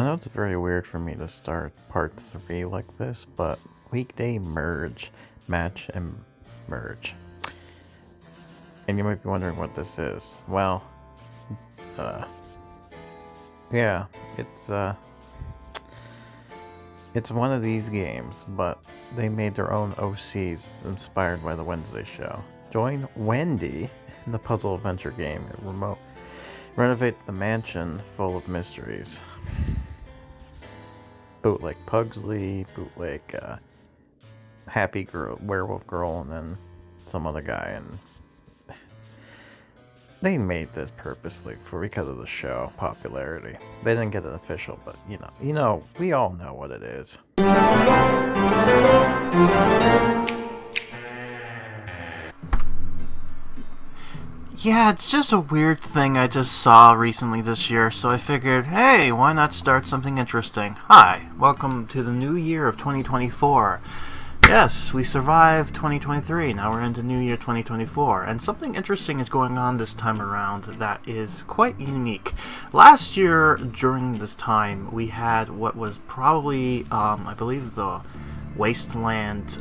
I know it's very weird for me to start part 3 like this, but weekday match and merge. And you might be wondering what this is. Well, uh, yeah, it's one of these games, but they made their own OCs inspired by the Wednesday show. Join Wendy in the puzzle adventure game and renovate the mansion full of mysteries. Bootleg Pugsley, bootleg Happy Girl, Werewolf Girl, and then some other guy, and they made this purposely because of the show popularity. They didn't get it official, but we all know what it is. Yeah, it's just a weird thing I just saw recently this year, so I figured, hey, why not start something interesting? Hi, welcome to the new year of 2024. Yes, we survived 2023, now we're into new year 2024, and something interesting is going on this time around that is quite unique. Last year, during this time, we had what was probably, I believe, the Wasteland,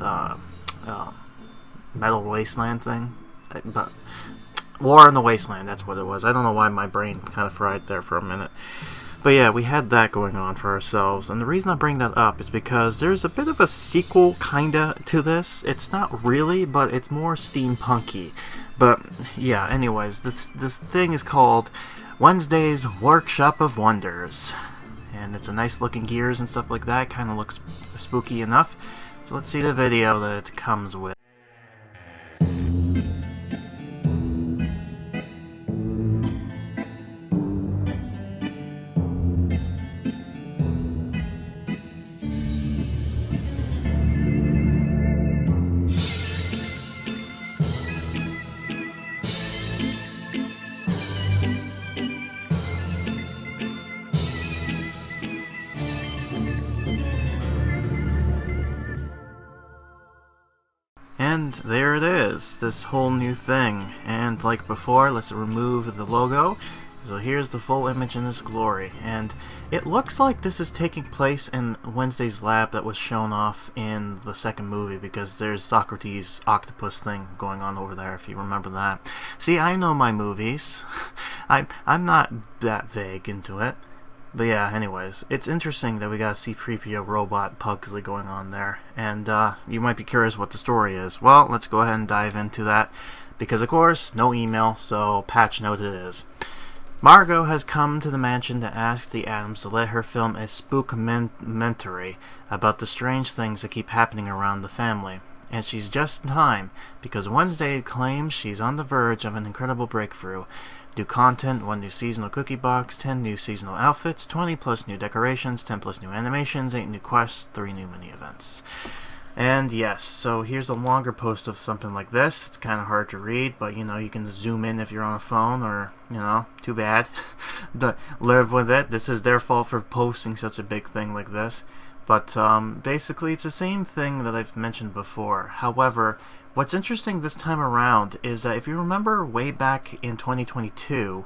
Metal Wasteland thing, but War in the Wasteland, that's what it was. I don't know why my brain kind of fried there for a minute. But yeah, we had that going on for ourselves, and the reason I bring that up is because there's a bit of a sequel, kinda, to this. It's not really, but it's more steampunky. But yeah, anyways, this thing is called Wednesday's Workshop of Wonders. And it's a nice looking gears and stuff like that, kinda looks spooky enough. So let's see the video that it comes with. And there it is, this whole new thing. And like before, let's remove the logo. So here's the full image in its glory. And it looks like this is taking place in Wednesday's lab that was shown off in the second movie, because there's Socrates' octopus thing going on over there, if you remember that. See, I know my movies. I'm not that vague into it. But yeah, anyways, it's interesting that we got a C-3PO robot Pugsley going on there, and you might be curious what the story is. Well, let's go ahead and dive into that, because of course, no email, so patch note it is. Margaux has come to the mansion to ask the Addams to let her film a spook-mentary about the strange things that keep happening around the family. And she's just in time, because Wednesday claims she's on the verge of an incredible breakthrough. New content, 1 new seasonal cookie box, 10 new seasonal outfits, 20 plus new decorations, 10 plus new animations, 8 new quests, 3 new mini-events. And yes, so here's a longer post of something like this. It's kind of hard to read, but you can zoom in if you're on a phone, or, too bad. Live with it. This is their fault for posting such a big thing like this. But basically, it's the same thing that I've mentioned before. However, what's interesting this time around is that if you remember way back in 2022,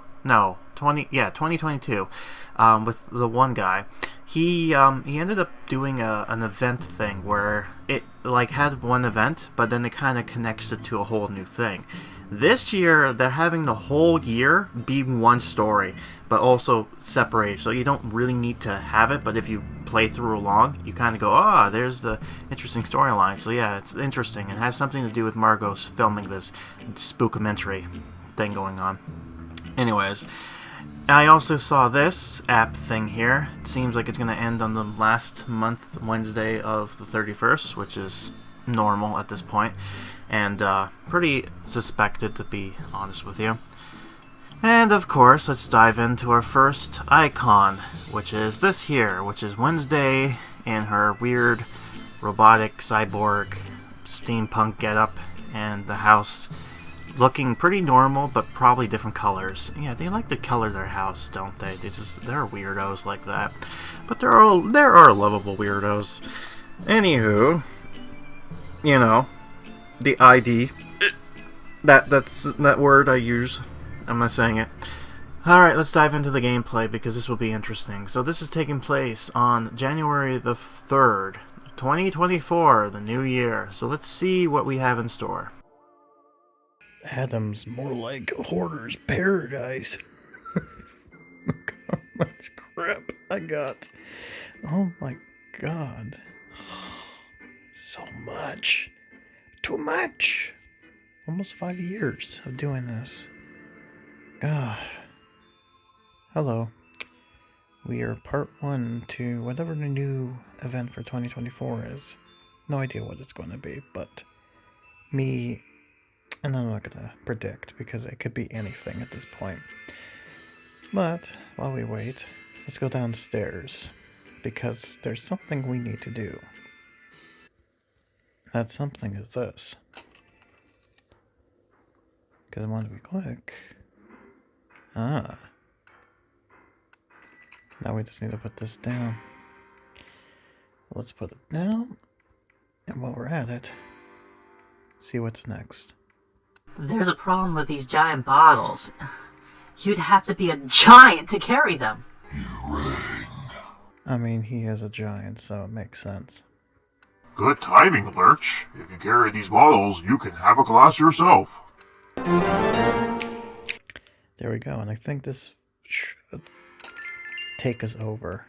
with the one guy, he ended up doing an event thing where it had one event, but then it kind of connects it to a whole new thing. This year, they're having the whole year be one story, but also separated, so you don't really need to have it, but if you play through along, you kind of go, there's the interesting storyline. So yeah, it's interesting. It has something to do with Margaux filming this spookamentary thing going on. Anyways, I also saw this app thing here. It seems like it's going to end on the last month, Wednesday of the 31st, which is normal at this point. And pretty suspected, to be honest with you. And of course, let's dive into our first icon, which is this here, which is Wednesday in her weird robotic cyborg steampunk getup, and the house looking pretty normal, but probably different colors. Yeah, they like to color their house, don't they? They're weirdos like that. But there are lovable weirdos. Anywho, the ID. That's that word I use. I'm not saying it. Alright, let's dive into the gameplay because this will be interesting. So this is taking place on January the 3rd, 2024, the new year. So let's see what we have in store. Addams, more like hoarder's paradise. Look how much crap I got. Oh my god. So much. Too much. Almost 5 years of doing this. Gosh. Hello. We are part 1 to whatever the new event for 2024 is. No idea what it's going to be, but me, and I'm not going to predict because it could be anything at this point. But while we wait, let's go downstairs because there's something we need to do. That something is this. Because once we click... Now we just need to put this down. Let's put it down. And while we're at it, see what's next. There's a problem with these giant bottles. You'd have to be a giant to carry them. You rang. I mean, he is a giant, so it makes sense. Good timing, Lurch. If you carry these bottles, you can have a glass yourself. There we go, and I think this should take us over.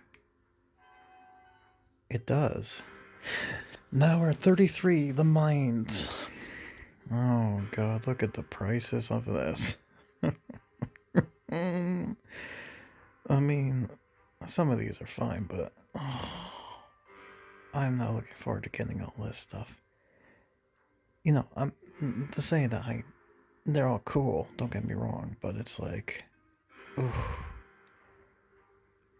It does. Now we're at 33, the mines. Oh god, look at the prices of this. I mean, some of these are fine, but I'm not looking forward to getting all this stuff. You know, I'm to say that they're all cool, don't get me wrong, but it's like, ooh.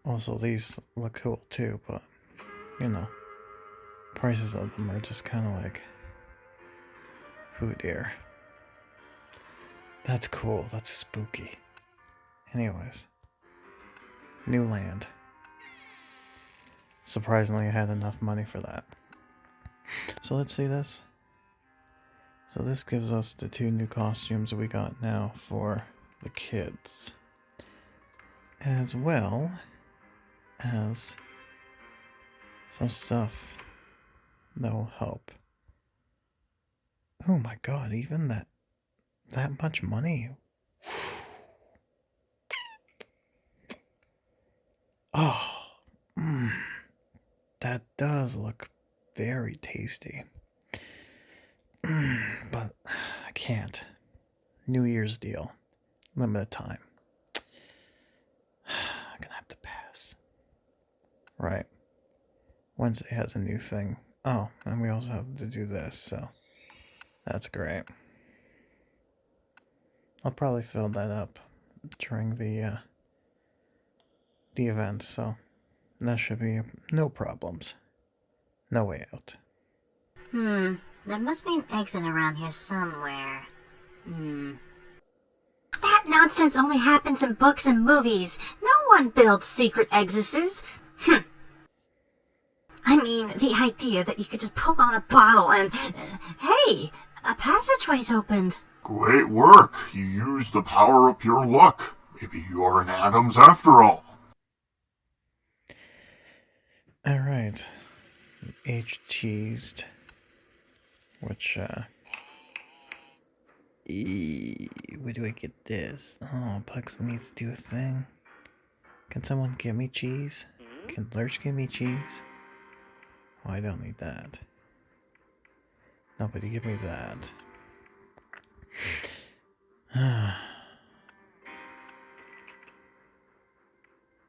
Also, these look cool too, but, you know, prices of them are just kind of like, oh dear. That's cool, that's spooky. Anyways, new land. Surprisingly, I had enough money for that. So let's see this. So this gives us the 2 new costumes we got now for the kids. As well as some stuff that will help. Oh my god, even that much money? Oh, that does look very tasty. But I can't. New Year's deal. Limited time. I'm gonna have to pass. Right. Wednesday has a new thing. Oh, and we also have to do this, so that's great. I'll probably fill that up during the event, so that should be no problems. No way out. There must be an exit around here somewhere. That nonsense only happens in books and movies. No one builds secret exits. I mean, the idea that you could just pull on a bottle and... hey! A passageway's opened. Great work. You used the power of pure luck. Maybe you are an Addams after all. Alright. H-cheesed. Which, where do I get this? Oh, Puxley needs to do a thing. Can someone give me cheese? Can Lurch give me cheese? Oh, I don't need that. Nobody give me that.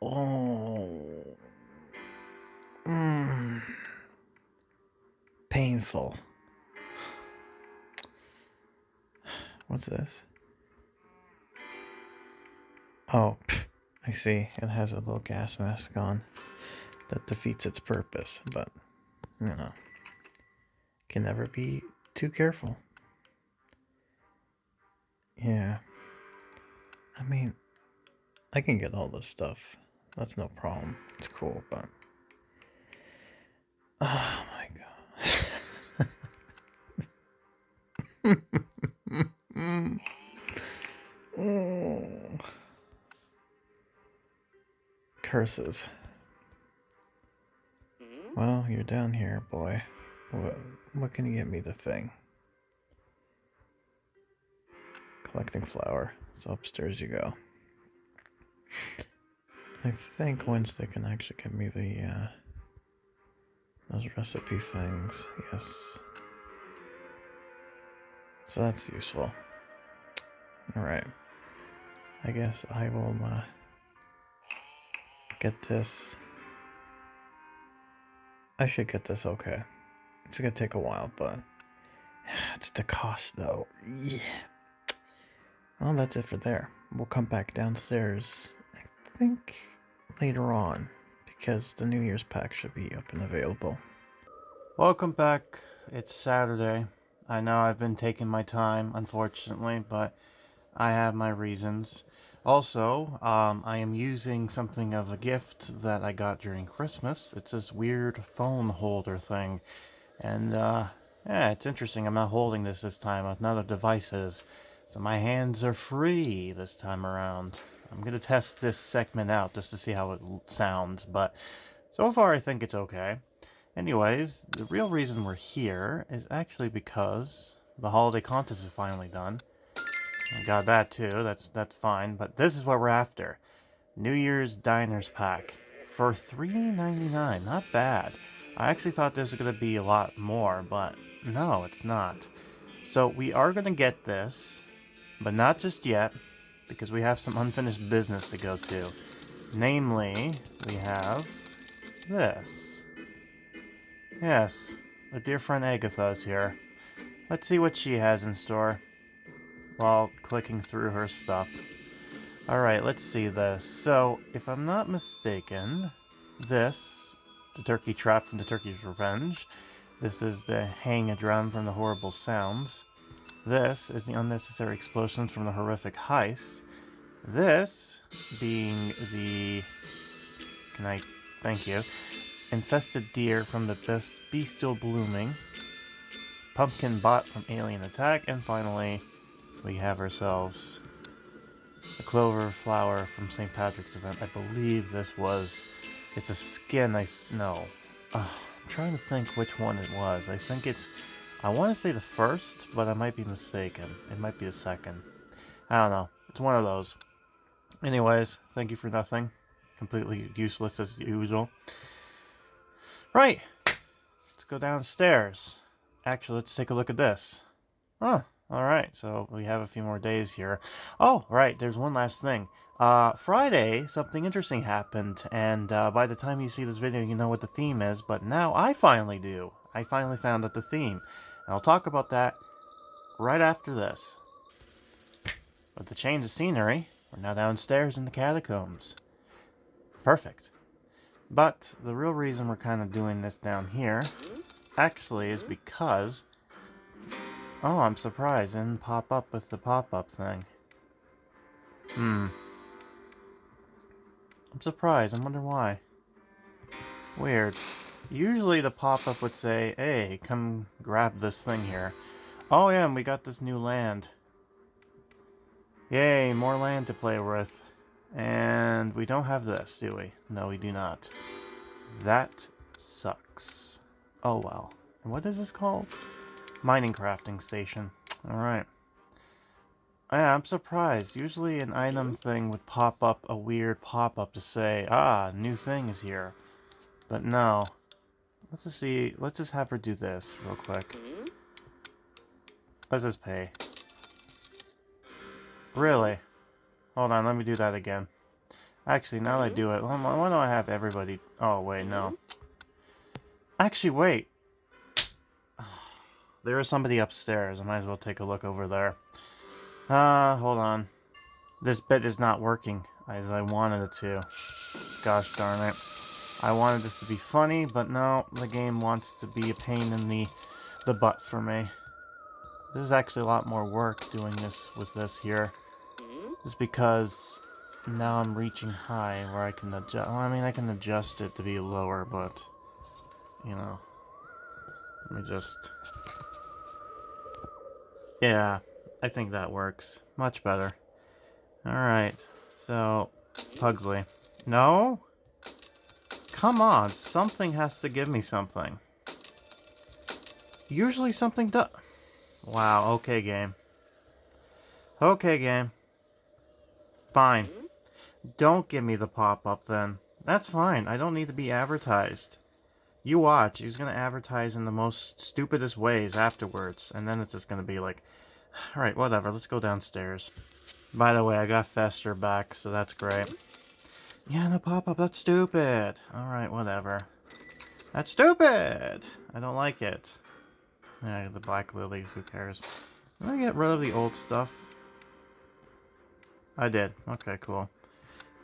Oh. Painful. What's this? Oh, I see. It has a little gas mask on. That defeats its purpose, but, you know, can never be too careful. Yeah. I mean, I can get all this stuff. That's no problem. It's cool, but... oh my god. Oh. curses. Well, you're down here, boy. What can you get me the thing? Collecting flour. So upstairs you go. I think Wednesday can actually get me the those recipe things. Yes. So that's useful. Alright. I guess I will get this. I should get this okay. It's gonna take a while, but it's the cost though. Yeah. Well, that's it for there. We'll come back downstairs, I think, later on, because the New Year's pack should be up and available. Welcome back. It's Saturday. I know I've been taking my time, unfortunately, but I have my reasons. Also, I am using something of a gift that I got during Christmas. It's this weird phone holder thing. And, yeah, it's interesting. I'm not holding this time. Another device is. So my hands are free this time around. I'm going to test this segment out just to see how it sounds, but so far I think it's okay. Anyways, the real reason we're here is actually because the holiday contest is finally done. I got that too, that's fine, but this is what we're after. New Year's Diners Pack for $3.99, not bad. I actually thought this was going to be a lot more, but no, it's not. So we are going to get this, but not just yet, because we have some unfinished business to go to. Namely, we have this. Yes, a dear friend Agatha is here. Let's see what she has in store while clicking through her stuff. Alright, let's see this. So, if I'm not mistaken, this, the turkey trap from the Turkey's Revenge. This is the hang a drum from the horrible sounds. This is the unnecessary explosions from the horrific heist. This being the... Thank you. Infested deer from the bestial blooming. Pumpkin bot from alien attack. And finally, we have ourselves a clover flower from St. Patrick's event. I believe this was... It's a skin, no. I'm trying to think which one it was. I think it's... I want to say the first, but I might be mistaken. It might be the second. I don't know. It's one of those. Anyways, thank you for nothing. Completely useless as usual. Right. Let's go downstairs. Actually, let's take a look at this. Huh. Alright, so we have a few more days here. Oh, right, there's one last thing. Friday, something interesting happened, and by the time you see this video, you know what the theme is, but now I finally do. I finally found out the theme. And I'll talk about that right after this. But to change the scenery, we're now downstairs in the catacombs. Perfect. But the real reason we're kind of doing this down here, actually, is because... Oh, I'm surprised. It didn't pop up with the pop-up thing. I'm surprised. I wonder why. Weird. Usually the pop-up would say, hey, come grab this thing here. Oh yeah, and we got this new land. Yay, more land to play with. And we don't have this, do we? No, we do not. That sucks. Oh well. And what is this called? Mining crafting station. Alright. Yeah, I'm surprised. Usually an item thing would pop up a weird pop-up to say, new thing is here. But no. Let's just see. Let's just have her do this real quick. Let's just pay. Really? Hold on, let me do that again. Actually, now that I do it, why don't I have everybody... Oh, wait, no. Actually, wait. There is somebody upstairs. I might as well take a look over there. Hold on. This bit is not working as I wanted it to. Gosh darn it. I wanted this to be funny, but no, the game wants to be a pain in the butt for me. This is actually a lot more work doing this with this here. Just because now I'm reaching high where I can adjust. Well, I mean, I can adjust it to be lower, but, you know. Let me just... Yeah, I think that works. Much better. Alright, so, Pugsley. No? Come on, something has to give me something. Usually something does. Wow, okay, game. Okay, game. Fine. Don't give me the pop-up then. That's fine. I don't need to be advertised. You watch. He's going to advertise in the most stupidest ways afterwards. And then it's just going to be like, alright, whatever. Let's go downstairs. By the way, I got Fester back, so that's great. Yeah, no pop-up. That's stupid. Alright, whatever. That's stupid! I don't like it. Yeah, the black lilies. Who cares? Did I get rid of the old stuff? I did. Okay, cool.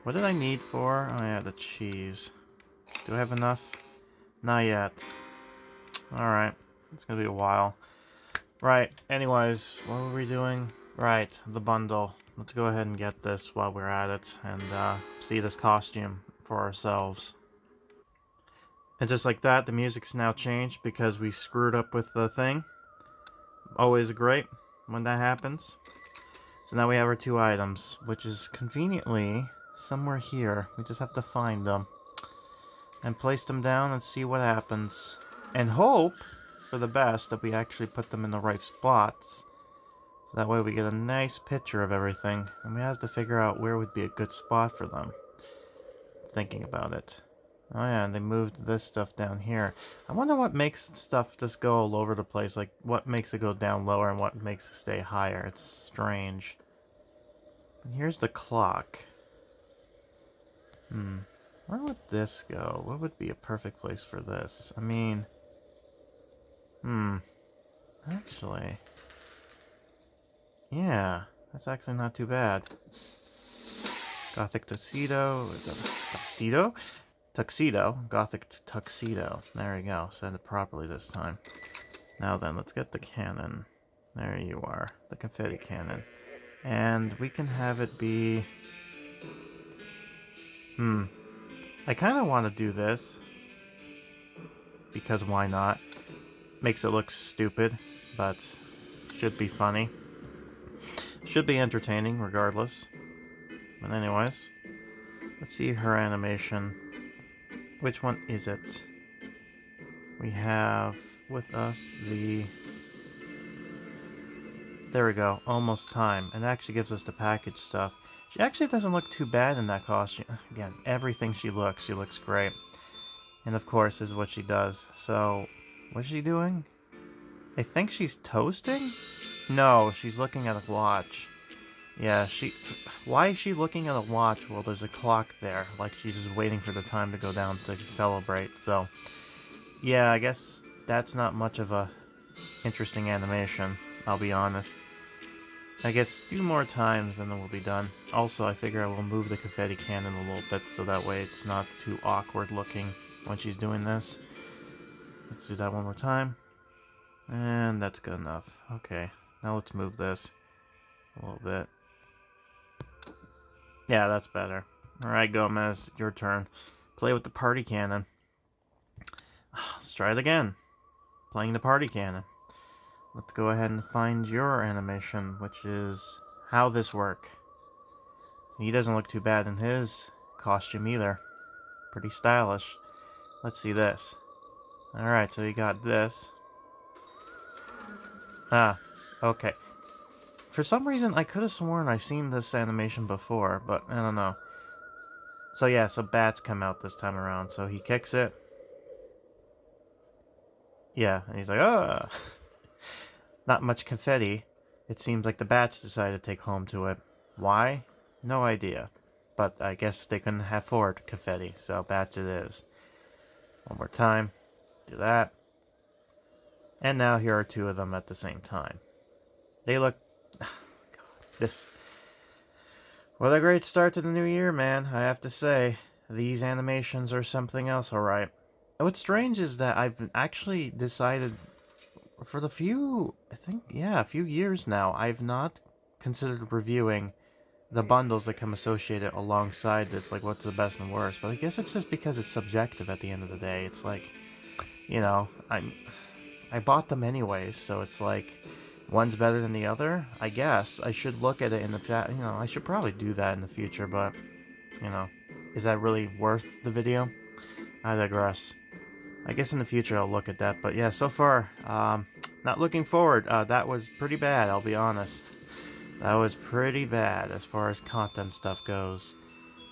What did I need for? Oh yeah, the cheese. Do I have enough? Not yet. Alright. It's gonna be a while. Right. Anyways, what were we doing? Right. The bundle. Let's go ahead and get this while we're at it. And see this costume for ourselves. And just like that, the music's now changed because we screwed up with the thing. Always great when that happens. So now we have our 2 items, which is conveniently somewhere here. We just have to find them. And place them down and see what happens. And hope for the best that we actually put them in the right spots. So that way we get a nice picture of everything. And we have to figure out where would be a good spot for them. Thinking about it. Oh yeah, and they moved this stuff down here. I wonder what makes stuff just go all over the place. Like, what makes it go down lower and what makes it stay higher. It's strange. And here's the clock. Where would this go? What would be a perfect place for this? I mean... Actually... Yeah, that's actually not too bad. Gothic tuxedo... Tuxedo? Gothic tuxedo. There we go. Said it properly this time. Now then, let's get the cannon. There you are. The confetti cannon. And we can have it be... I kind of want to do this. Because why not? Makes it look stupid, but should be funny. Should be entertaining, regardless. But anyways, let's see her animation. Which one is it? We have with us the... There we go, almost time. And it actually gives us the package stuff. She actually doesn't look too bad in that costume. Again, everything she looks great. And of course, this is what she does. So, what's she doing? I think she's toasting? No, she's looking at a watch. Yeah, why is she looking at a watch? Well, there's a clock there. Like, she's just waiting for the time to go down to celebrate. So, yeah, I guess that's not much of a interesting animation, I'll be honest. I guess 2 more times and then we'll be done. Also, I figure I will move the confetti cannon a little bit so that way it's not too awkward looking when she's doing this. Let's do that one more time. And that's good enough. Okay, now let's move this a little bit. Yeah, that's better. Alright, Gomez, your turn. Play with the party cannon. Let's try it again. Playing the party cannon. Let's go ahead and find your animation, which is how this work. He doesn't look too bad in his costume either. Pretty stylish. Let's see this. Alright, so you got this. Ah, okay. For some reason, I could have sworn I've seen this animation before, but I don't know. So yeah, so bats come out this time around. So he kicks it. Yeah, and he's like, oh! Not much confetti. It seems like the bats decided to take home to it. Why? No idea. But I guess they couldn't afford confetti, so bats it is. One more time. Do that. And now here are 2 of them at the same time. They look... God, this... What a great start to the new year, man, I have to say. These animations are something else, alright. What's strange is that I've actually decided... For the few... I think, yeah, a few years now, I've not considered reviewing the bundles that come associated alongside this, like what's the best and worst. But I guess it's just because it's subjective at the end of the day. It's like, you know, I bought them anyways, so it's like, one's better than the other? I guess. I should look at it in the chat, you know, I should probably do that in the future, but, you know, is that really worth the video? I digress. I guess in the future I'll look at that, but yeah, so far, not looking forward. That was pretty bad, I'll be honest. That was pretty bad as far as content stuff goes.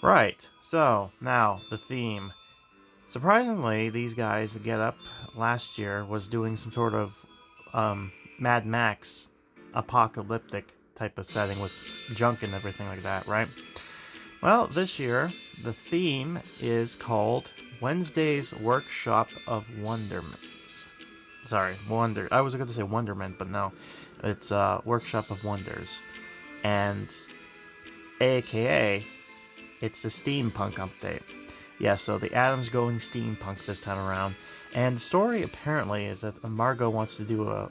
Right, so, now, the theme. Surprisingly, these guys, Get Up, last year was doing some sort of Mad Max apocalyptic type of setting with junk and everything like that, right? Well, this year, the theme is called Wednesday's Workshop of Wonderments. Sorry, Wonder. I was going to say Wonderment, but no. It's Workshop of Wonders. And AKA, it's the steampunk update. Yeah, so the Addams going steampunk this time around. And the story apparently is that Margaux wants to do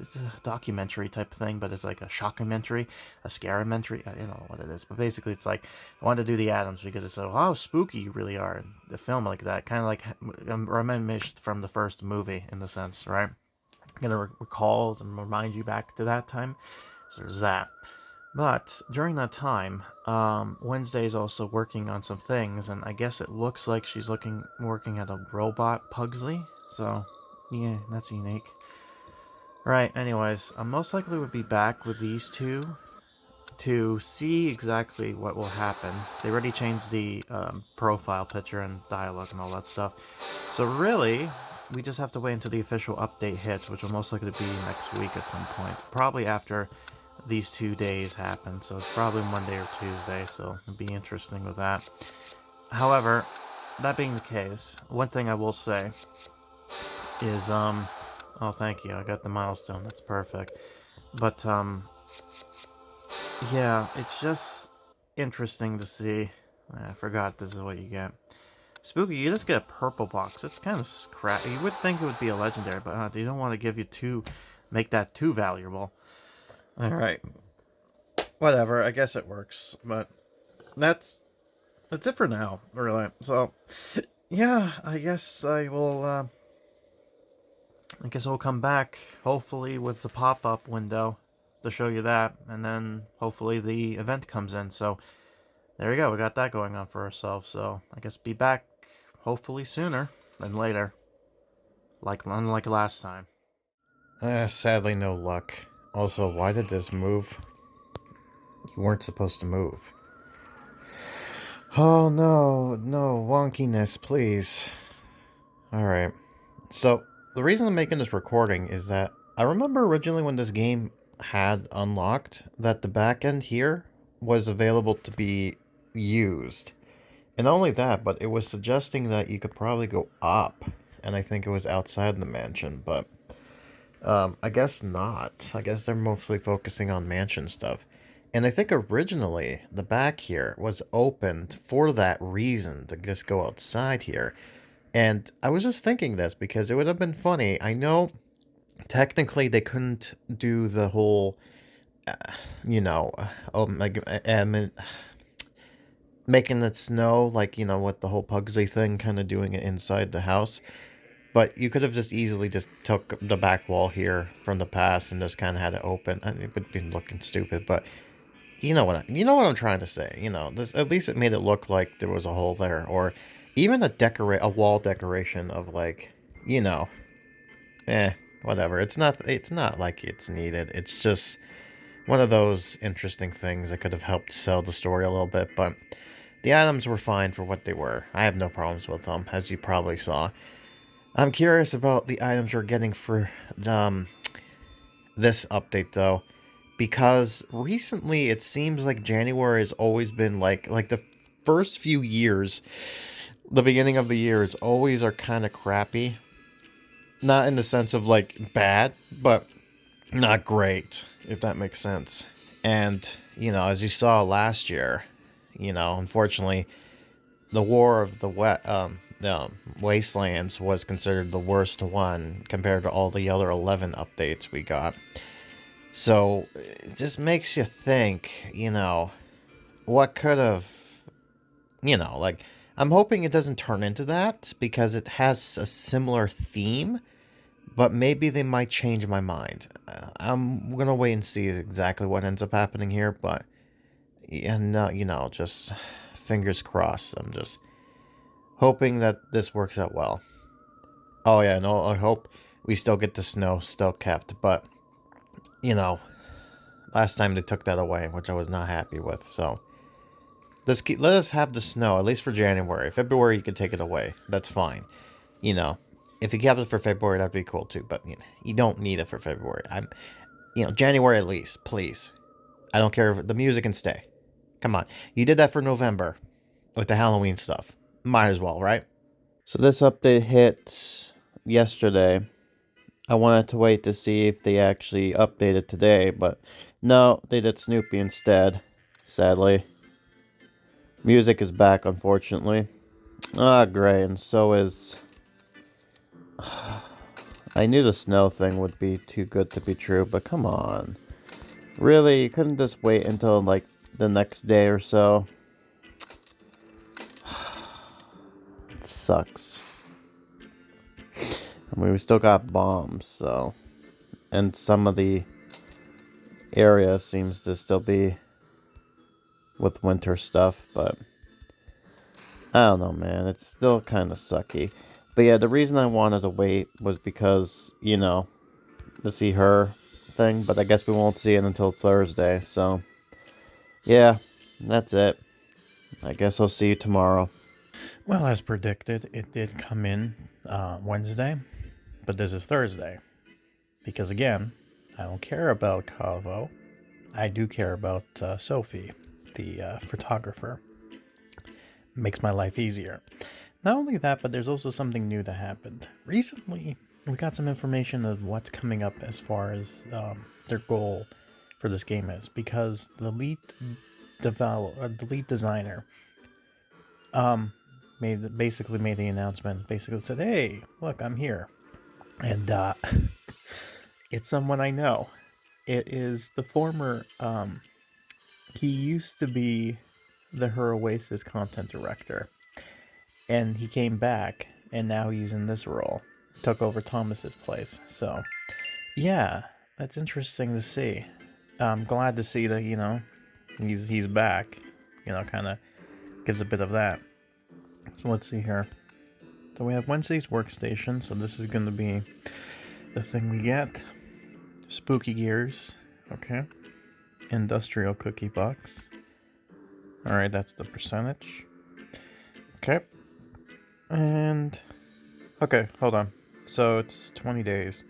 it's a documentary type thing, but it's like a shockumentary, a scarementary. I don't know what it is, but basically it's like I wanted to do the Addams because it's so how spooky you really are in the film like that, kind of like reminisced from the first movie in the sense, right? Gonna recall and remind you back to that time. So there's that. But during that time, Wednesday is also working on some things, and I guess it looks like she's working at a robot Pugsley. So yeah, that's unique. Right, anyways, I most likely would be back with these two to see exactly what will happen. They already changed the profile picture and dialogue and all that stuff. So really, we just have to wait until the official update hits, which will most likely be next week at some point. Probably after these 2 days happen, so it's probably Monday or Tuesday, so it'll be interesting with that. However, that being the case, one thing I will say is, oh, thank you. I got the milestone. That's perfect. But, yeah, it's just interesting to see. I forgot this is what you get. Spooky, you just get a purple box. It's kind of crap. You would think it would be a legendary, but you don't want to give you make that too valuable. Alright. Whatever, I guess it works. But that's it for now, really. So, yeah, I guess I'll come back, hopefully, with the pop-up window to show you that, and then hopefully the event comes in, so there we go, we got that going on for ourselves, so I guess be back, hopefully sooner than later, unlike last time. Sadly no luck. Also, why did this move? You weren't supposed to move. Oh no, wonkiness, please. Alright, so the reason I'm making this recording is that I remember originally when this game had unlocked that the back end here was available to be used. And not only that, but it was suggesting that you could probably go up. And I think it was outside the mansion, but I guess not. I guess they're mostly focusing on mansion stuff. And I think originally the back here was opened for that reason, to just go outside here. And I was just thinking this because it would have been funny. I know technically they couldn't do the whole, making it snow, like, with the whole Pugsley thing, kind of doing it inside the house. But you could have just easily just took the back wall here from the past and just kind of had it open. I mean, it would have been looking stupid, but you know what I'm trying to say. At least it made it look like there was a hole there, or even a wall decoration of like, whatever. It's not like it's needed. It's just one of those interesting things that could have helped sell the story a little bit, but the items were fine for what they were. I have no problems with them, as you probably saw. I'm curious about the items we're getting for this update, though, because recently it seems like January has always been like the first few years, the beginning of the years always are kind of crappy. Not in the sense of like bad, but not great, if that makes sense. And, as you saw last year, unfortunately, the War of the Wastelands was considered the worst one compared to all the other 11 updates we got. So, it just makes you think, what could have, I'm hoping it doesn't turn into that, because it has a similar theme, but maybe they might change my mind. I'm gonna wait and see exactly what ends up happening here, but, just fingers crossed. hoping that this works out well. Oh yeah, no, I hope we still get the snow still kept, but you know, last time they took that away, which I was not happy with. So let us have the snow at least for January. February you can take it away. That's fine. You know, if you kept it for February, that'd be cool too. But you don't need it for February. January at least, please. I don't care if the music can stay. Come on, you did that for November with the Halloween stuff. Might as well, right? So this update hit yesterday. I wanted to wait to see if they actually updated today, but no, they did Snoopy instead, sadly. Music is back, unfortunately. Ah, great, and so is... I knew the snow thing would be too good to be true, but come on. Really, you couldn't just wait until, like, the next day or so? It sucks. I mean, we still got bombs, so... And some of the area seems to still be with winter stuff, but... I don't know, man. It's still kind of sucky. But yeah, the reason I wanted to wait was because, to see her thing. But I guess we won't see it until Thursday, so... Yeah, that's it. I guess I'll see you tomorrow. Well, as predicted, it did come in Wednesday. But this is Thursday. Because again, I don't care about Cavo. I do care about Sophie, the photographer. Makes my life easier. Not only that, but there's also something new that happened. Recently, we got some information of what's coming up as far as their goal for this game is. Because the lead designer basically made the announcement. Basically said, hey, look, I'm here. And it's someone I know. It is the former, he used to be the Her Oasis content director. And he came back, and now he's in this role. Took over Thomas's place. So, yeah, that's interesting to see. I'm glad to see that, he's back. Kind of gives a bit of that. So let's see here. So we have Wednesday's workstation, so this is going to be the thing we get. Spooky gears, okay. Industrial cookie box. Alright, that's the percentage. Okay. And, okay, hold on. So it's 20 days.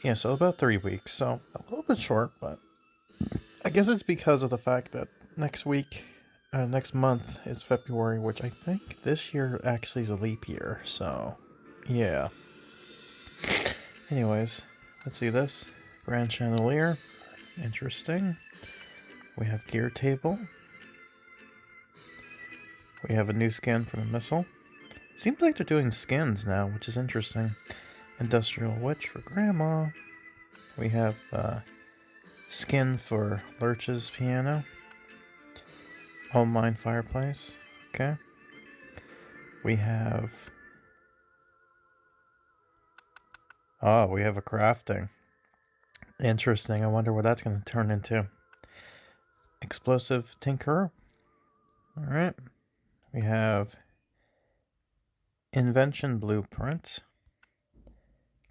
Yeah, so about 3 weeks. So a little bit short, but I guess it's because of the fact that next month is February, which I think this year actually is a leap year. So, yeah. Anyways, let's see this. Grand Chandelier. Interesting. We have Gear Table. We have a new skin for the missile. It seems like they're doing skins now, which is interesting. Industrial Witch for Grandma. We have skin for Lurch's piano. Home Mine Fireplace. Okay. We have... Oh, we have a crafting. Interesting. I wonder what that's going to turn into. Explosive Tinkerer. Alright. We have Invention Blueprint.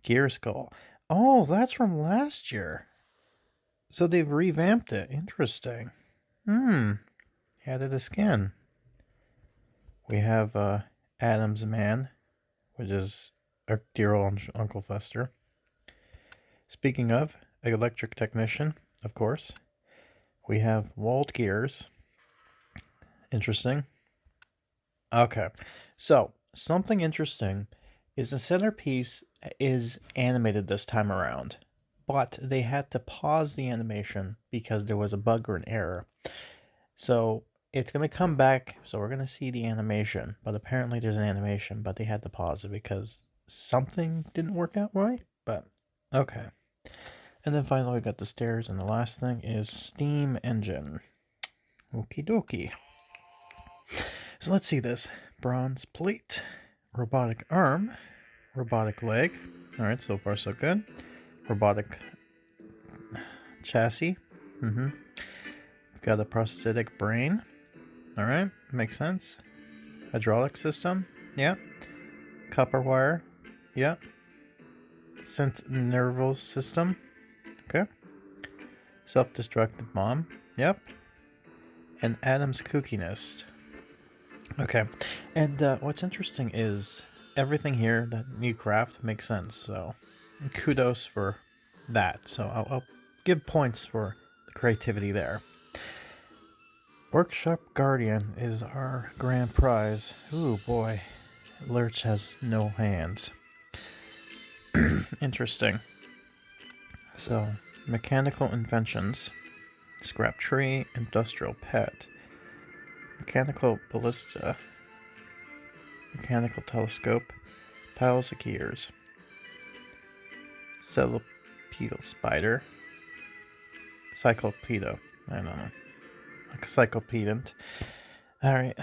Gear Skull. Oh, that's from last year. So they've revamped it. Interesting. Added a skin. We have Addams Man, which is our dear old Uncle Fester. Speaking of, Electric Technician, of course. We have Walled Gears. Interesting. Okay, so something interesting is the centerpiece is animated this time around, but they had to pause the animation because there was a bug or an error. So it's going to come back, so we're going to see the animation, but apparently there's an animation, but they had to pause it because something didn't work out right, but okay. And then finally we got the stairs, and the last thing is Steam Engine. Okie dokie. So let's see this. Bronze plate, robotic arm, robotic leg. Alright, so far so good. Robotic chassis. Got a prosthetic brain. Alright, makes sense. Hydraulic system. Yeah. Copper wire. Yeah. Synth nervous system. Okay. Self-destructive bomb. Yep. And Addams kookieness. Okay. And what's interesting is everything here that you craft makes sense. So kudos for that. So I'll give points for the creativity there. Workshop Guardian is our grand prize. Ooh boy. Lurch has no hands. Interesting. So, mechanical inventions. Scrap tree, industrial pet. Mechanical ballista. Mechanical telescope. Piles of gears. Celipedal spider. Cyclopedo. I don't know. Like a cyclopedant. Alright.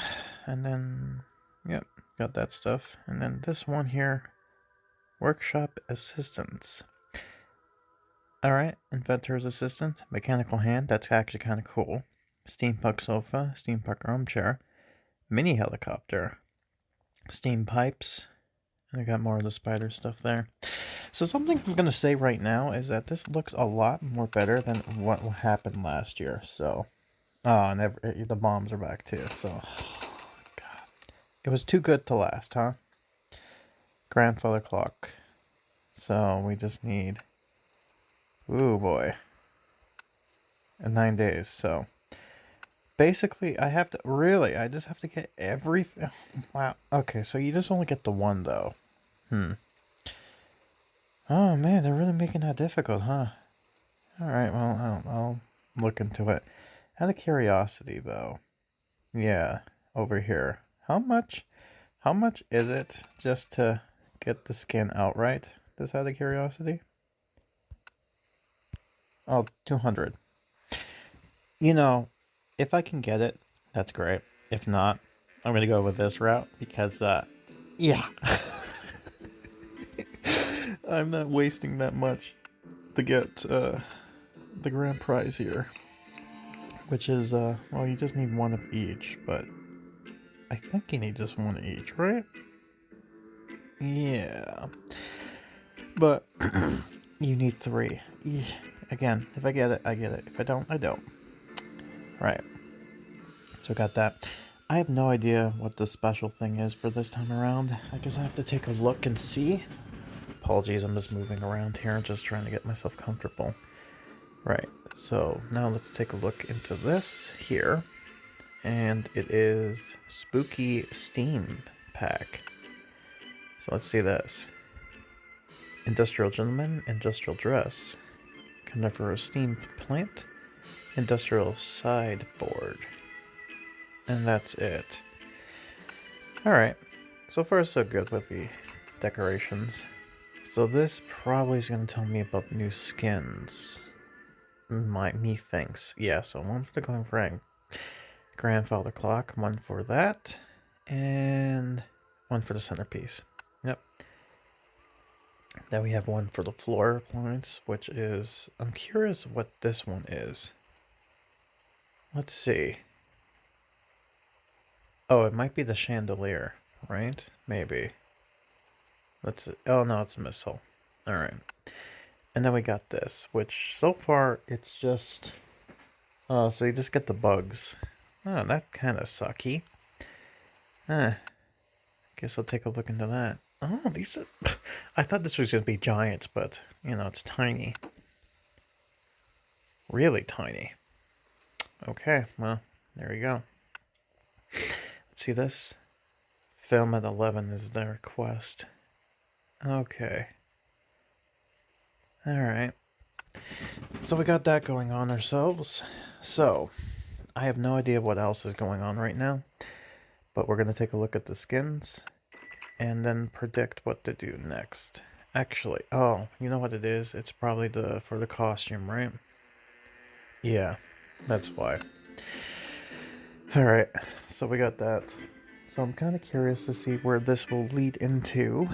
And then, yep, got that stuff. And then this one here. Workshop assistants. Alright, inventor's assistant, mechanical hand, that's actually kind of cool. Steampunk sofa, steampunk armchair, mini helicopter, steam pipes, and I got more of the spider stuff there. So something I'm going to say right now is that this looks a lot more better than what happened last year. So, oh, and the bombs are back too. So, God, it was too good to last, huh? Grandfather clock. So we just need, ooh boy, in 9 days. So basically I just have to get everything. Wow. Okay, so you just only get the one though. Oh man, they're really making that difficult, huh? Alright, well, I'll look into it. Out of curiosity though. Yeah, over here. How much is it just to get the skin outright? Just out of curiosity? Oh, 200. You know, if I can get it, that's great. If not, I'm gonna go with this route because, yeah. I'm not wasting that much to get, the grand prize here. Which is, well, you just need one of each, but I think you need just one of each, right? Yeah. But you need 3. Again, if I get it, I get it. If I don't, I don't. Right. So got that. I have no idea what the special thing is for this time around. I guess I have to take a look and see. Apologies, I'm just moving around here, just trying to get myself comfortable. Right. So now let's take a look into this here. And it is Spooky Steam Pack. So let's see this. Industrial Gentleman, Industrial Dress, Coniferous Steam Plant, Industrial Sideboard. And that's it. Alright, so far so good with the decorations. So this probably is going to tell me about new skins. Me thinks. Yeah, so one for the Glen Grandfather Clock, one for that, and one for the centerpiece. Yep. Then we have one for the floor appliance, which is, I'm curious what this one is. Let's see. Oh, it might be the chandelier, right? Maybe. Oh no, it's a missile. Alright. And then we got this, which so far it's just, oh, so you just get the bugs. Oh, that kind of sucky. Guess I'll take a look into that. Oh, these are... I thought this was going to be giants, but, you know, it's tiny. Really tiny. Okay, well, there we go. Let's see this. Film at 11 is the request. Okay. Alright. So we got that going on ourselves. So, I have no idea what else is going on right now. But we're going to take a look at the skins. And then predict what to do next. Actually, oh, you know what it is? It's probably for the costume, right? Yeah, that's why. Alright, so we got that. So I'm kind of curious to see where this will lead into.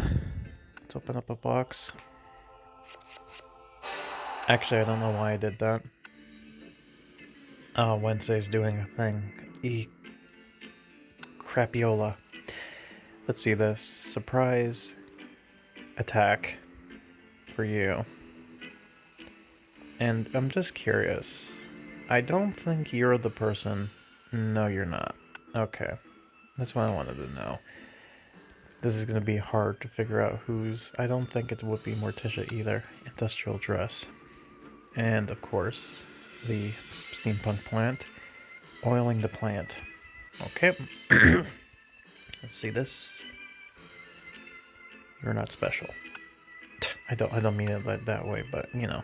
Let's open up a box. Actually, I don't know why I did that. Oh, Wednesday's doing a thing. Crapiola. Let's see this. Surprise attack for you. And I'm just curious. I don't think you're the person. No, you're not. Okay. That's what I wanted to know. This is going to be hard to figure out who's... I don't think it would be Morticia either. Industrial dress. And, of course, the steampunk plant. Oiling the plant. Okay. Let's see this. You're not special. I don't mean it that way, but, you know.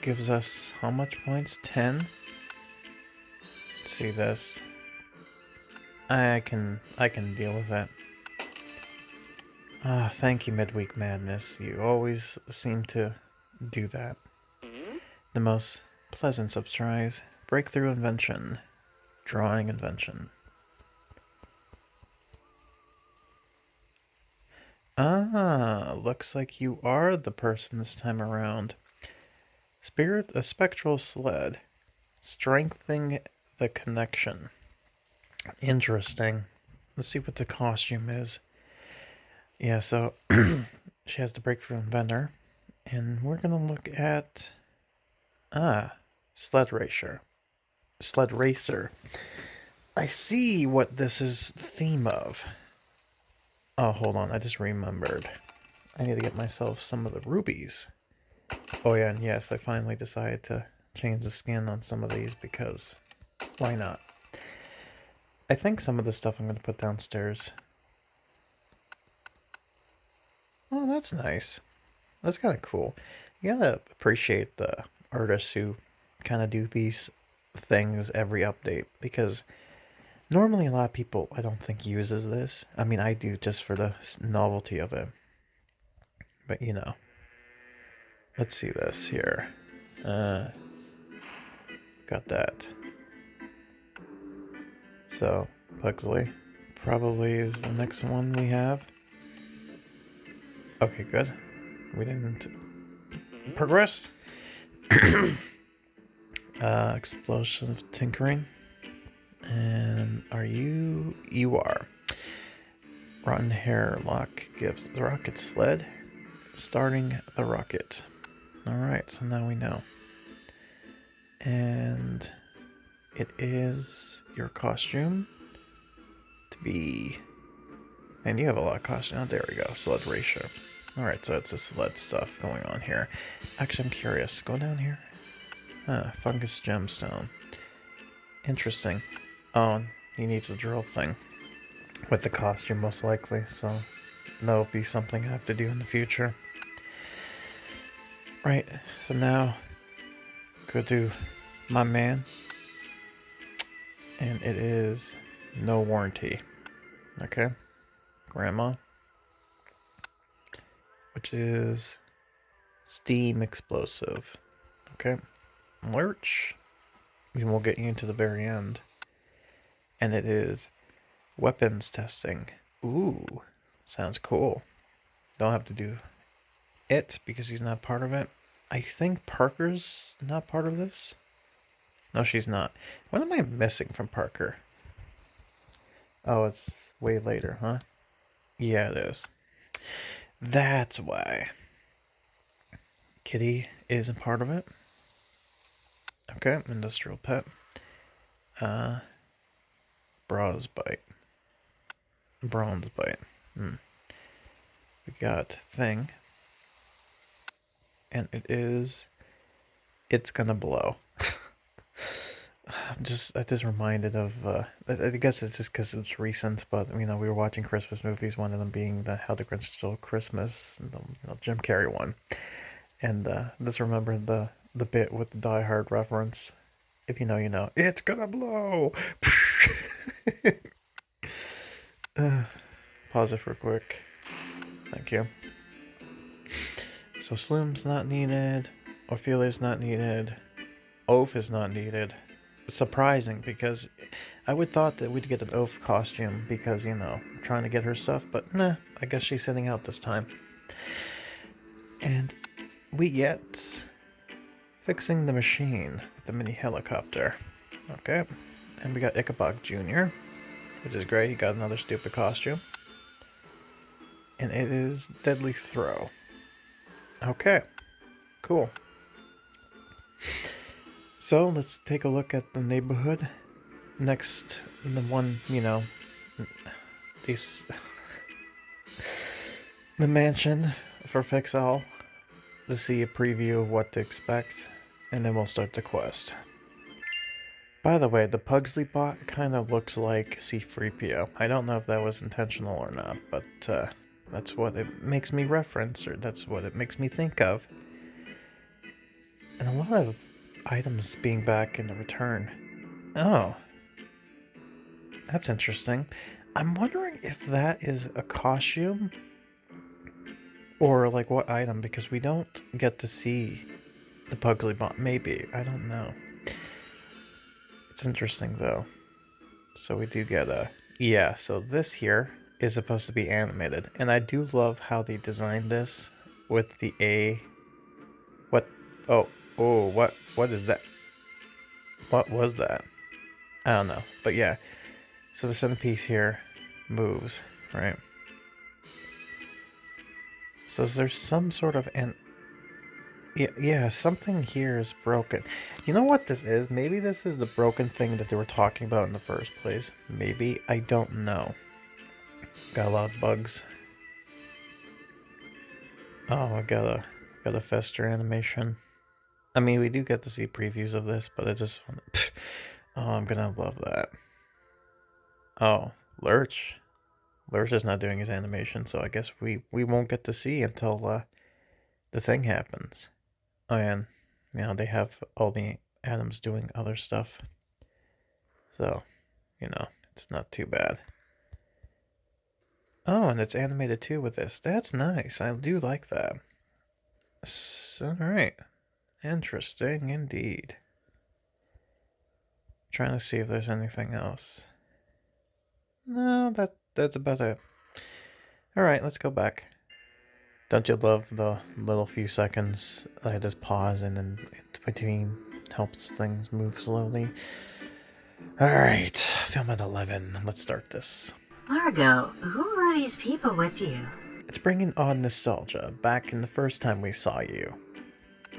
Gives us how much points? 10? Let's see this. I can deal with that. Thank you, Midweek Madness. You always seem to do that. The most pleasant of tries. Breakthrough invention. Drawing invention. Looks like you are the person this time around. A spectral sled. Strengthening the connection. Interesting. Let's see what the costume is. Yeah, so she has the breakthrough inventor. And we're gonna look at sled racer. Sled racer. I see what this is the theme of. Oh, hold on, I just remembered. I need to get myself some of the rubies. Oh yeah, and yes, I finally decided to change the skin on some of these because why not? I think some of the stuff I'm going to put downstairs. Oh, that's nice. That's kind of cool. You gotta appreciate the artists who kind of do these things every update, because normally a lot of people I don't think uses this. I mean, I do just for the novelty of it. But you know. Let's see this here. Got that. So, Pugsley probably is the next one we have. Okay, good. We didn't progress. Explosion of tinkering. And are you? You are. Rotten hair lock gives the rocket sled. Starting the rocket. Alright, so now we know. And it is your costume to be... And you have a lot of costume. Oh, there we go. Sled racer. Alright, so it's a sled stuff going on here. Actually, I'm curious. Go down here. Fungus gemstone. Interesting. Oh, he needs a drill thing. With the costume, most likely. So, that'll be something I have to do in the future. Right, so now, go to my man. And it is no warranty. Okay. Grandma. Which is steam explosive. Okay. Lurch. And we'll get you into the very end. And it is weapons testing. Ooh. Sounds cool. Don't have to do it because he's not part of it. I think Parker's not part of this. No, she's not. What am I missing from Parker? Oh, it's way later, huh? Yeah, it is. That's why. Kitty isn't part of it. Okay, industrial pet. Bronze bite. We got thing. And it is... It's gonna blow. I just reminded of, I guess it's just because it's recent, but, you know, we were watching Christmas movies, one of them being the How the Grinch Stole Christmas, the Jim Carrey one. And just remembered the bit with the Die Hard reference. If you know, you know. It's gonna blow! Pause it for quick. Thank you. So Slim's not needed. Ophelia's not needed. Oaf is not needed. Surprising, because I would thought that we'd get an Oaf costume because, you know, trying to get her stuff, but nah, I guess she's sitting out this time. And we get fixing the machine with the mini helicopter. Okay. And we got Ichabod Jr. which is great. He got another stupid costume. And it is Deadly Throw. Okay, cool. So let's take a look at the neighborhood. Next, the one, these... the mansion for Pixowl, to see a preview of what to expect, and then we'll start the quest. By the way, the Pugsley bot kind of looks like C-3PO. I don't know if that was intentional or not, but that's what it makes me reference, or that's what it makes me think of. And a lot of items being back in the return. Oh. That's interesting. I'm wondering if that is a costume or like what item, because we don't get to see the Pugsley bot. Maybe. I don't know. It's interesting though. So we do get a... Yeah, so this here is supposed to be animated. And I do love how they designed this with the A... What? Oh, what is that? What was that? I don't know. But yeah. So the centerpiece here moves, right? So is there some sort of yeah, something here is broken. You know what this is? Maybe this is the broken thing that they were talking about in the first place. Maybe. I don't know. Got a lot of bugs. Oh, I got a fester animation. I mean, we do get to see previews of this, but I just want to... Oh, I'm gonna love that. Oh, Lurch. Lurch is not doing his animation, so I guess we won't get to see until the thing happens. Oh, and they have all the Addams doing other stuff. So, it's not too bad. Oh, and it's animated too with this. That's nice. I do like that. Alright. Interesting indeed. Trying to see if there's anything else. No, that's about it. Alright, let's go back. Don't you love the little few seconds that I just pause and in between helps things move slowly? Alright, film at 11. Let's start this. Margaux, who are these people with you? It's bringing odd nostalgia back in the first time we saw you.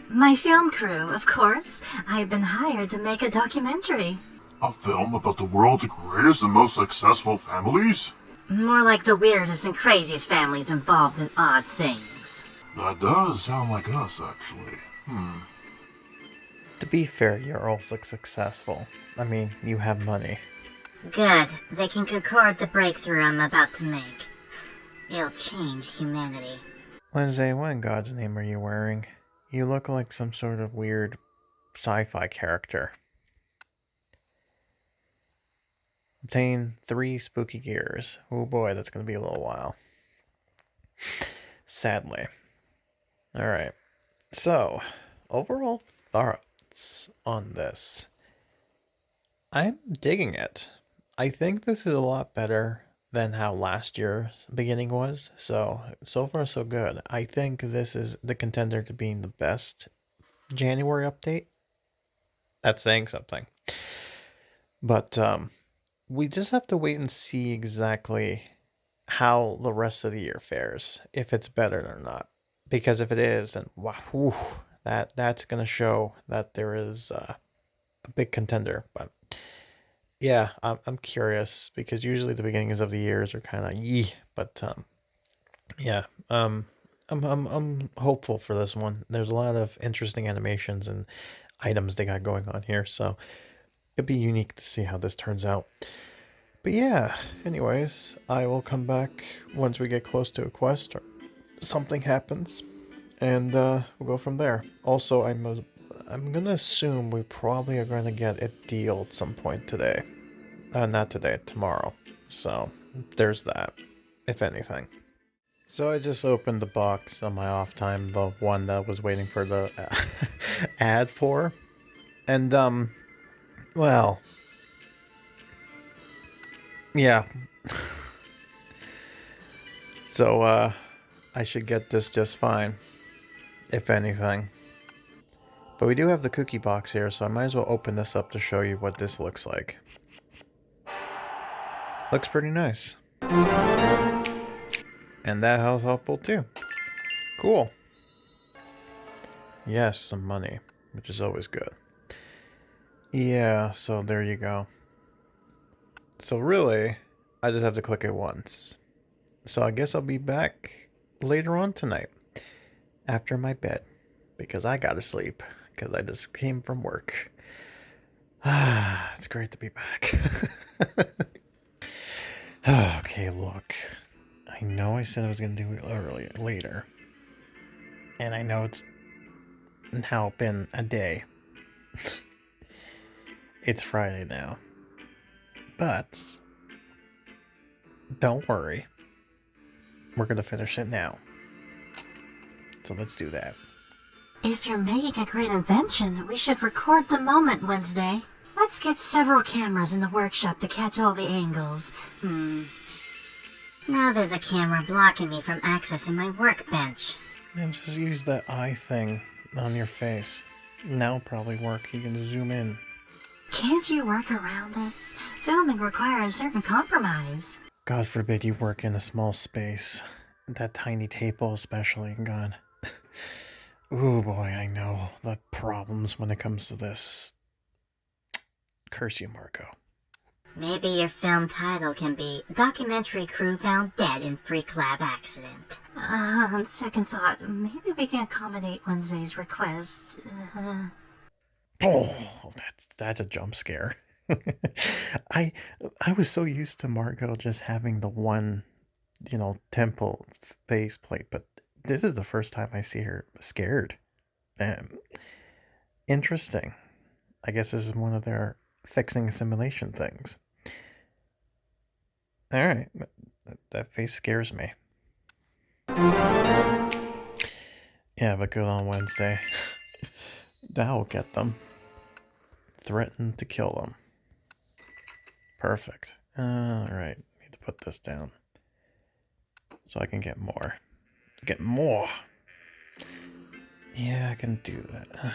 My film crew, of course. I've been hired to make a documentary. A film about the world's greatest and most successful families? More like the weirdest and craziest families involved in odd things. That does sound like us, actually. To be fair, you're also successful. I mean, you have money. Good. They can record the breakthrough I'm about to make. It'll change humanity. Wednesday, what in God's name are you wearing? You look like some sort of weird sci-fi character. Obtain 3 spooky gears. Oh boy, that's going to be a little while. Sadly. Alright. So, overall thoughts on this. I'm digging it. I think this is a lot better than how last year's beginning was. So far so good. I think this is the contender to being the best January update. That's saying something. But we just have to wait and see exactly how the rest of the year fares, if it's better or not. Because if it is, then wow, that's going to show that there is a big contender. But yeah, I'm curious, because usually the beginnings of the years are kind of yee, but yeah, I'm hopeful for this one. There's a lot of interesting animations and items they got going on here, so it'd be unique to see how this turns out. But yeah, anyways, I will come back once we get close to a quest or something happens, and we'll go from there. Also, I'm gonna assume we probably are going to get a deal at some point today. Not today, tomorrow. So, there's that, if anything. So I just opened the box on my off time, the one that I was waiting for the ad for. And, well, yeah. So, I should get this just fine, if anything. But we do have the cookie box here, so I might as well open this up to show you what this looks like. Looks pretty nice. And that house helpful too. Cool. Yes, some money, which is always good. Yeah, so there you go. So really, I just have to click it once. So I guess I'll be back later on tonight after my bed because I gotta sleep because I just came from work. It's great to be back. Okay, look. I know I said I was gonna do it later. And I know it's now been a day. It's Friday now. But don't worry. We're gonna finish it now. So let's do that. If you're making a great invention, we should record the moment, Wednesday. Let's get several cameras in the workshop to catch all the angles. Now there's a camera blocking me from accessing my workbench. And just use that eye thing on your face. Now probably work. You can zoom in. Can't you work around this? Filming requires a certain compromise. God forbid you work in a small space. That tiny table especially. God. Ooh boy, I know the problems when it comes to this. Curse you, Margaux. Maybe your film title can be Documentary Crew Found Dead in Freak Lab Accident. On second thought, maybe we can accommodate Wednesday's request. Oh, that's a jump scare. I was so used to Margaux just having the one, temple face plate, but this is the first time I see her scared. Interesting. I guess this is one of their fixing simulation things. All right, that face scares me. Yeah, but good on Wednesday. That'll get them. Threaten to kill them. Perfect. Alright, need to put this down. So I can get more. Get more! Yeah, I can do that.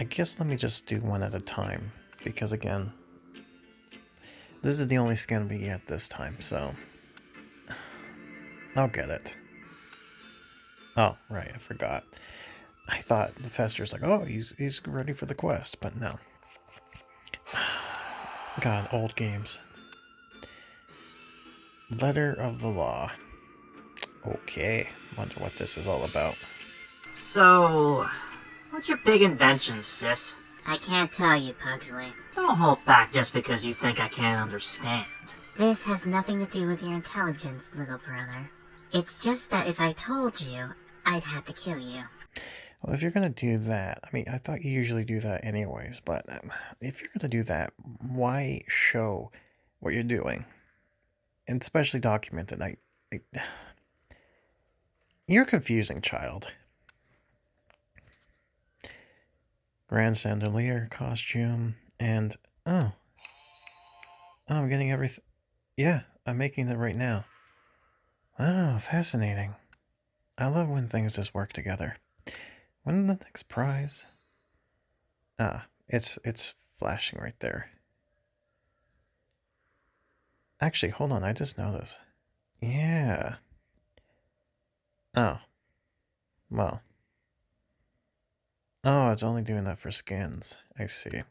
I guess let me just do one at a time, because again, this is the only skin we get this time, so I'll get it. Oh, right, I forgot. I thought the Fester's like, oh, he's ready for the quest, but no. God, old games. Letter of the Law. Okay, wonder what this is all about. So, what's your big invention, sis? I can't tell you, Pugsley. Don't hold back just because you think I can't understand. This has nothing to do with your intelligence, little brother. It's just that if I told you, I'd have to kill you. Well, if you're going to do that, I mean, I thought you usually do that anyways, but if you're going to do that, why show what you're doing? And especially document it. You're a confusing child. Grand Chandelier costume, and oh, I'm getting everything. Yeah, I'm making it right now. Oh, fascinating. I love when things just work together. When the next prize? Ah, it's flashing right there. Actually, hold on, I just noticed. Yeah. Oh. Well. Oh, it's only doing that for skins. I see.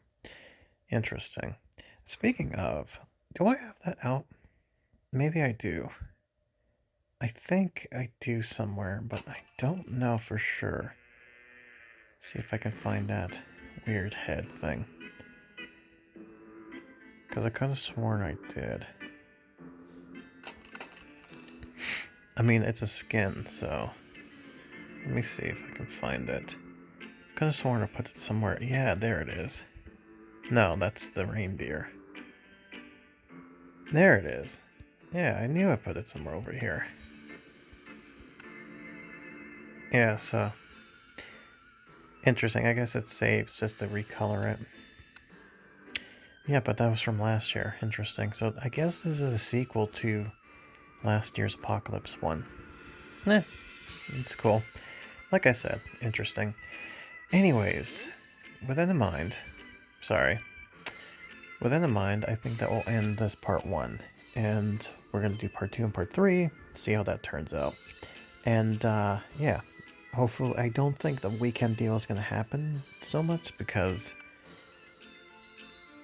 Interesting. Speaking of, do I have that out? Maybe I do. I think I do somewhere, but I don't know for sure. See if I can find that weird head thing. Because I could have sworn I did. I mean, it's a skin, so let me see if I can find it. Could have sworn I put it somewhere. Yeah, there it is. No, that's the reindeer. There it is. Yeah, I knew I put it somewhere over here. Yeah, so interesting. I guess it saves just to recolor it. Yeah, but that was from last year. Interesting. So I guess this is a sequel to last year's Apocalypse one. It's cool. Like I said, interesting. Anyways, with that in mind, I think that will end this part 1. And we're going to do part 2 and part 3, see how that turns out. And, yeah, hopefully, I don't think the weekend deal is going to happen so much because,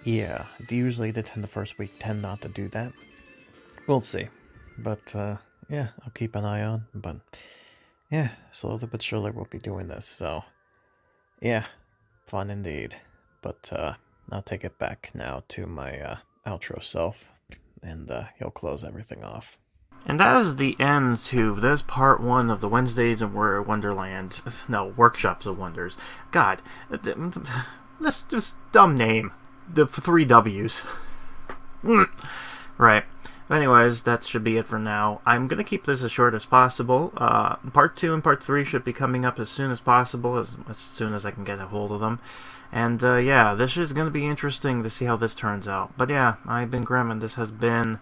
yeah, usually the first week tend not to do that. We'll see. But, yeah, I'll keep an eye on. But, yeah, slowly but surely we'll be doing this. So, yeah, fun indeed. But, I'll take it back now to my outro self. And he'll close everything off. And that is the end to this part 1 of the Wednesdays in Wonderland. No, Workshops of Wonders. God, this dumb name. The 3 W's. Right. Anyways, that should be it for now. I'm going to keep this as short as possible. Part 2 and part 3 should be coming up as soon as possible, as soon as I can get a hold of them. And, yeah, this is going to be interesting to see how this turns out. But, yeah, I've been Grim, and this has been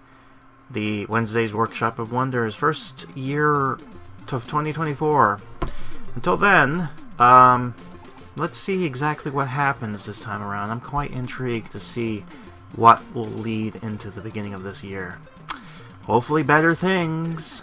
the Wednesday's Workshop of Wonders, first year of 2024. Until then, let's see exactly what happens this time around. I'm quite intrigued to see what will lead into the beginning of this year. Hopefully better things.